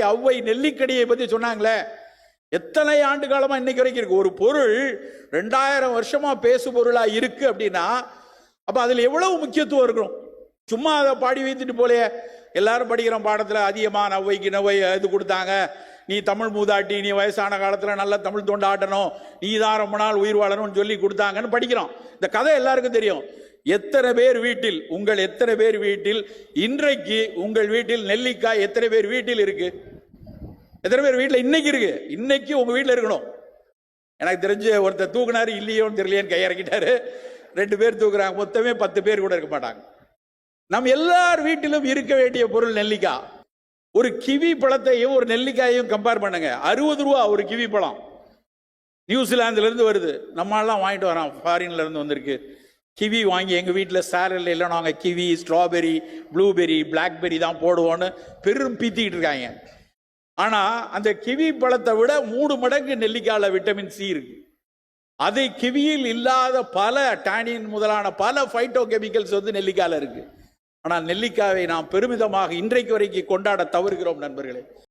அவ்வை நெல்லிக்கனியை பத்தி சொன்னாங்களே, எத்தனை ஆண்டு காலமா இன்னைக்கு வரைக்கும் இருக்கு. ஒரு பொருள் 2000 வருஷமா பேசு பொருளா இருக்கு அப்படின்னா அப்ப அதுல எவ்வளவு முக்கியத்துவம் இருக்கும். சும்மா அதை பாடி வைத்துட்டு போலே எல்லாரும் படிக்கிற பாடத்துல அதிகமான அவ்வைக்கு நவை இது கொடுத்தாங்க, நீ தமிழ் மூதாட்டி, நீ வயசான காலத்துல நல்ல தமிழ் தொண்டாட்டணும், நீ தான் ரொம்ப நாள் உயிர் வாழணும்னு சொல்லி கொடுத்தாங்கன்னு படிக்கிறோம். இந்த கதை எல்லாருக்கும் தெரியும். எத்தனை பேர் வீட்டில், எத்தனை பேர் வீட்டில் இன்றைக்கு உங்கள் வீட்டில் நெல்லிக்காய் எத்தனை பேர் வீட்டில் இருக்கு? எத்தனை பேர் வீட்டில் இன்னைக்கு இருக்கு? இன்னைக்கு உங்க வீட்டில் இருக்கணும். எனக்கு தெரிஞ்ச ஒருத்தர் தூக்குனாரு, இல்லையோன்னு தெரியலையேன்னு கையிறக்கிட்டாரு. 2 பேர் தூக்குறாங்க, மொத்தமே 10 பேர் கூட இருக்க மாட்டாங்க. நம்ம எல்லார் வீட்டிலும் இருக்க வேண்டிய பொருள் நெல்லிக்காய். ஒரு கிவி பழத்தையும் ஒரு நெல்லிக்காயையும் கம்பேர் பண்ணுங்க. 60 ரூபா ஒரு கிவி பழம். நியூசிலாந்துல இருந்து வருது, நம்மளாம் வாங்கிட்டு வரோம், ஃபாரின்ல இருந்து வந்திருக்கு. கிவி வாங்கி எங்கள் வீட்டில் சேலட்ல இல்லை, நாங்கள் கிவி, ஸ்ட்ராபெரி, ப்ளூபெரி, பிளாக்பெரி தான் போடுவோன்னு பெரும் பீத்திக்கிட்டு இருக்காங்க. ஆனால் அந்த கிவி பழத்தை விட 3 மடங்கு நெல்லிக்காயில் விட்டமின் சி இருக்கு. அதை கிவியில் இல்லாத பல டானின் முதலான பல ஃபைட்டோ கெமிக்கல்ஸ் நெல்லிக்காயில் இருக்கு. ஆனால் நெல்லிக்காயை நாம் பெருமிதமாக இன்றைக்கு வரைக்கும் கொண்டாட தவறுகிறோம் நண்பர்களே.